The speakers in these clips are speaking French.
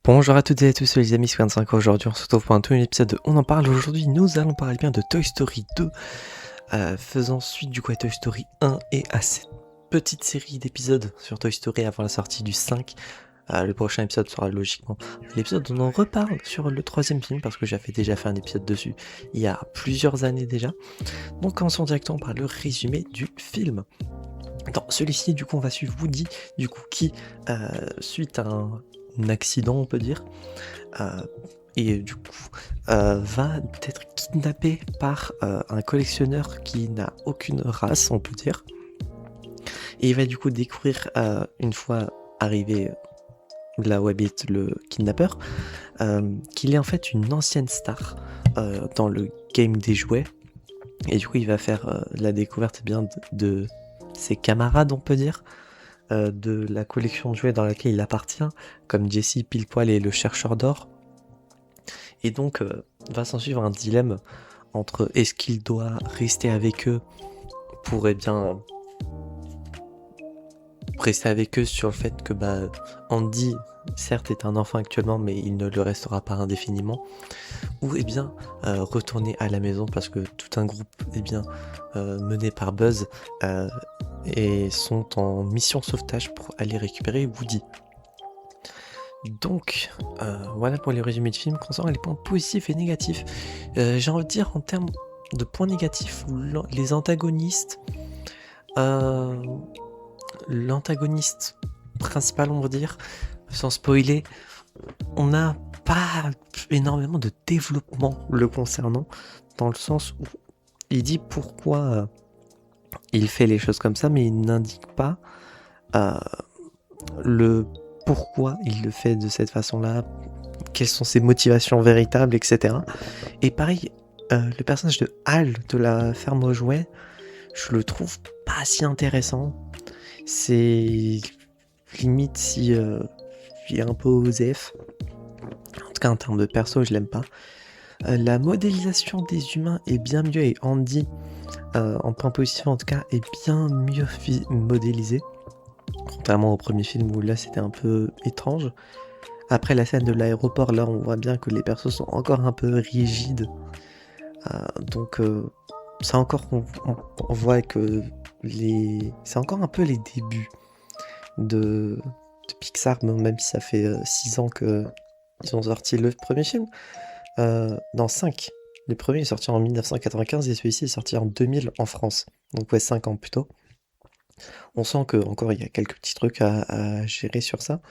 Bonjour à toutes et à tous, les amis, c'est 25 aujourd'hui, on se retrouve pour un tout nouvel épisode de On en parle. Aujourd'hui, nous allons parler bien de Toy Story 2, faisant suite du coup à Toy Story 1 et à cette petite série d'épisodes sur Toy Story avant la sortie du 5. Le prochain épisode sera logiquement l'épisode où on en reparle sur le troisième film, parce que j'avais déjà fait un épisode dessus il y a plusieurs années déjà. Donc commençons directement par le résumé du film. Dans celui-ci, du coup, on va suivre Woody, du coup, qui, suite à un accident, on peut dire, et du coup, va être kidnappé par un collectionneur qui n'a aucune race, on peut dire. Et il va du coup découvrir, une fois arrivé là où habite le kidnappeur, qu'il est en fait une ancienne star dans le game des jouets. Et du coup, il va faire la découverte bien de ses camarades, on peut dire, de la collection de jouets dans laquelle il appartient, comme Jessie, Pile-Poil et le chercheur d'or. Et donc, va s'en suivre un dilemme entre est-ce qu'il doit rester avec eux pour, bien, rester avec eux sur le fait que, Andy, certes, est un enfant actuellement, mais il ne le restera pas indéfiniment, ou, bien, retourner à la maison parce que tout un groupe, mené par Buzz, et sont en mission sauvetage pour aller récupérer Woody. Donc, voilà pour les résumés de film. Concernant les points positifs et négatifs, j'ai envie de dire en termes de points négatifs, les antagonistes, l'antagoniste principal, on va dire, sans spoiler, on n'a pas énormément de développement le concernant, dans le sens où il dit pourquoi il fait les choses comme ça, mais il n'indique pas le pourquoi il le fait de cette façon-là, quelles sont ses motivations véritables, etc. Et pareil, le personnage de Hal de la ferme aux jouets, je le trouve pas si intéressant. C'est limite si il est un peu osef. En tout cas, en termes de perso, je l'aime pas. La modélisation des humains est bien mieux, et Andy, en point positif en tout cas, est bien mieux modélisé. Contrairement au premier film où là c'était un peu étrange. Après la scène de l'aéroport, là on voit bien que les persos sont encore un peu rigides. Donc ça encore on voit que c'est encore un peu les débuts de Pixar, même si ça fait 6 ans qu'ils ont sorti le premier film. Non, 5. Le premier est sorti en 1995 et celui-ci est sorti en 2000 en France. Donc ouais, 5 ans plus tôt. On sent que encore il y a quelques petits trucs à gérer sur ça.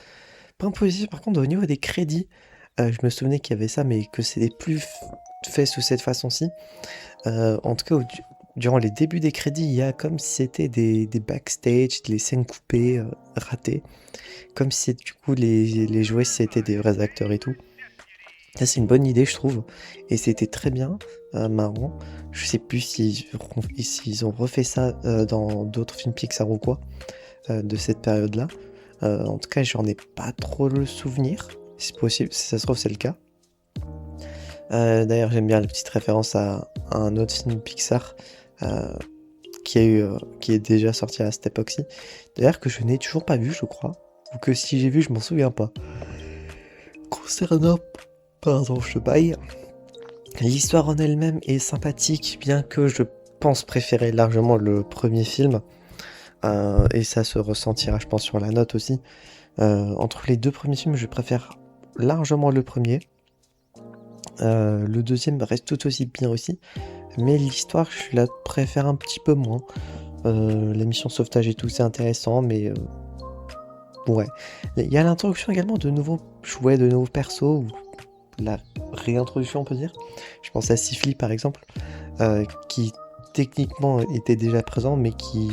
Point positif par contre au niveau des crédits, je me souvenais qu'il y avait ça, mais que c'était plus fait sous cette façon-ci. En tout cas, durant les débuts des crédits, il y a comme si c'était des backstage, les scènes coupées, ratées. Comme si du coup les jouets c'était des vrais acteurs et tout. Ça c'est une bonne idée je trouve. Et c'était très bien, marrant. Je sais plus s'ils ont refait ça dans d'autres films Pixar ou quoi, de cette période-là. En tout cas, j'en ai pas trop le souvenir. Si possible, si ça se trouve, c'est le cas. D'ailleurs, j'aime bien la petite référence à un autre film Pixar qui est déjà sorti à cette époque-ci. D'ailleurs, que je n'ai toujours pas vu, je crois. Ou que si j'ai vu, je m'en souviens pas. Concernant... Pardon, je baille. L'histoire en elle-même est sympathique, bien que je pense préférer largement le premier film. Et ça se ressentira, je pense, sur la note aussi. Entre les deux premiers films, je préfère largement le premier. Le deuxième reste tout aussi bien aussi, mais l'histoire, je la préfère un petit peu moins. La mission sauvetage et tout, c'est intéressant, mais ouais. Il y a l'introduction également de nouveaux jouets, de nouveaux persos, ou la réintroduction, on peut dire. Je pense à Sifli, par exemple, qui techniquement était déjà présent, mais qui,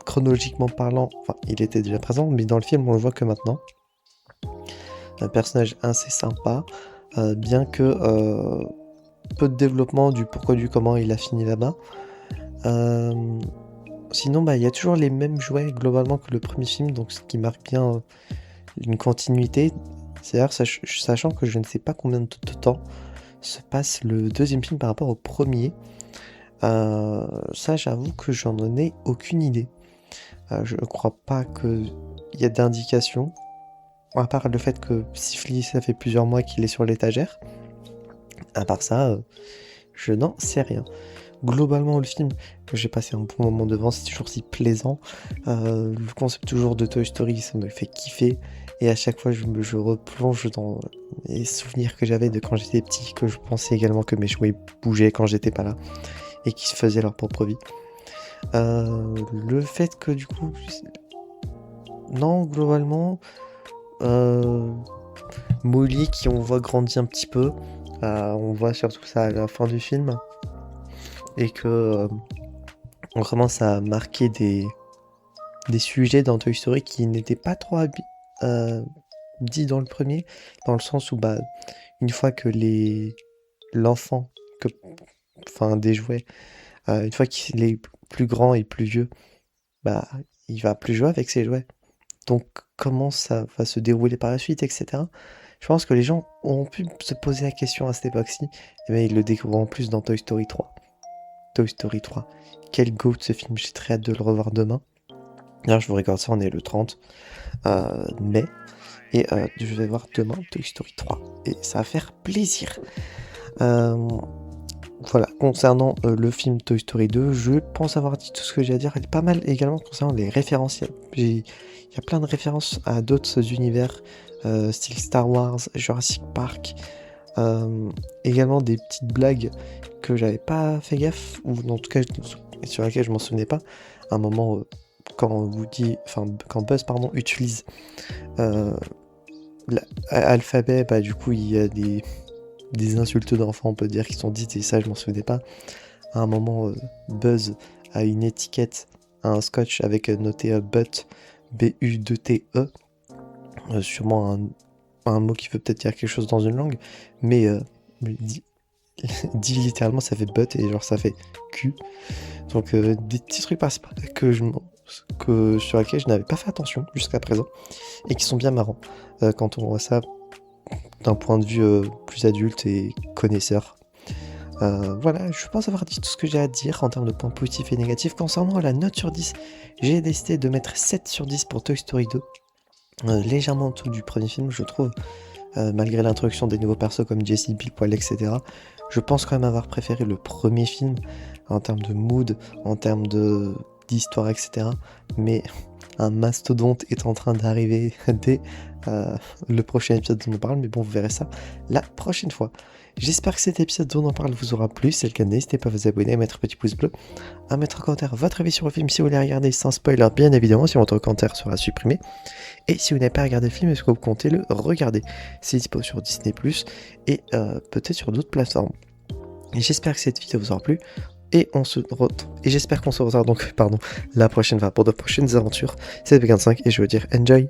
chronologiquement parlant, enfin, il était déjà présent, mais dans le film, on le voit que maintenant. Un personnage assez sympa, bien que peu de développement du pourquoi du comment il a fini là-bas. Sinon, il y a toujours les mêmes jouets globalement que le premier film, donc ce qui marque bien une continuité. C'est-à-dire, sachant que je ne sais pas combien de temps se passe le deuxième film par rapport au premier. Ça, j'avoue que j'en ai aucune idée. Je crois pas qu'il y ait d'indication. À part le fait que Sifli, ça fait plusieurs mois qu'il est sur l'étagère. À part ça, je n'en sais rien. Globalement, le film, j'ai passé un bon moment devant, c'est toujours si plaisant. Le concept toujours de Toy Story, ça me fait kiffer. Et à chaque fois, je replonge dans les souvenirs que j'avais de quand j'étais petit, que je pensais également que mes jouets bougeaient quand j'étais pas là, et qu'ils faisaient leur propre vie. Le fait que du coup... Non, globalement... Molly qui on voit grandir un petit peu, on voit surtout ça à la fin du film, et que on commence à marquer des sujets dans Toy Story qui n'étaient pas trop dits dans le premier, dans le sens où une fois que l'enfant, enfin des jouets, une fois qu'il est plus grand et plus vieux, il va plus jouer avec ses jouets. Donc comment ça va se dérouler par la suite, etc. Je pense que les gens ont pu se poser la question à cette époque-ci, mais ils le découvriront plus dans Toy Story 3. Toy Story 3. Quel goat ce film, j'ai très hâte de le revoir demain. D'ailleurs, je vous regarde ça, on est le 30 mai. Et je vais voir demain Toy Story 3. Et ça va faire plaisir. Voilà, concernant le film Toy Story 2, je pense avoir dit tout ce que j'ai à dire. Et pas mal également concernant les référentiels. Il y a plein de références à d'autres univers, style Star Wars, Jurassic Park. Également des petites blagues que j'avais pas fait gaffe, ou en tout cas sur laquelle je m'en souvenais pas. À un moment, quand Buzz utilise l'alphabet, du coup il y a des insultes d'enfants, on peut dire, qui sont dites, et ça je m'en souvenais pas. À un moment, Buzz a une étiquette, un scotch avec noté but, B-U-2-T-E, sûrement un mot qui veut peut-être dire quelque chose dans une langue, mais dit littéralement ça fait but et genre ça fait Q. Donc des petits trucs par sur lesquels je n'avais pas fait attention jusqu'à présent et qui sont bien marrants quand on voit ça d'un point de vue plus adulte et connaisseur. Voilà, je pense avoir dit tout ce que j'ai à dire en termes de points positifs et négatifs. Concernant la note sur 10, j'ai décidé de mettre 7 sur 10 pour Toy Story 2. Légèrement en dessous du premier film, je trouve, malgré l'introduction des nouveaux persos comme Jessie, Bill Poil, etc. Je pense quand même avoir préféré le premier film en termes de mood, en termes d'histoire, etc. Mais un mastodonte est en train d'arriver dès le prochain épisode dont on parle, mais bon, vous verrez ça la prochaine fois. J'espère que cet épisode dont on parle vous aura plu. Si c'est le cas, n'hésitez pas à vous abonner, à mettre un petit pouce bleu, à mettre en commentaire votre avis sur le film si vous voulez regarder sans spoiler, bien évidemment, si votre commentaire sera supprimé. Et si vous n'avez pas regardé le film, est-ce que vous comptez le regarder? C'est dispo sur Disney+, et peut-être sur d'autres plateformes. Et j'espère que cette vidéo vous aura plu. Et j'espère qu'on se retrouve donc la prochaine fois pour de prochaines aventures. C'est Vegan5 et je veux dire enjoy.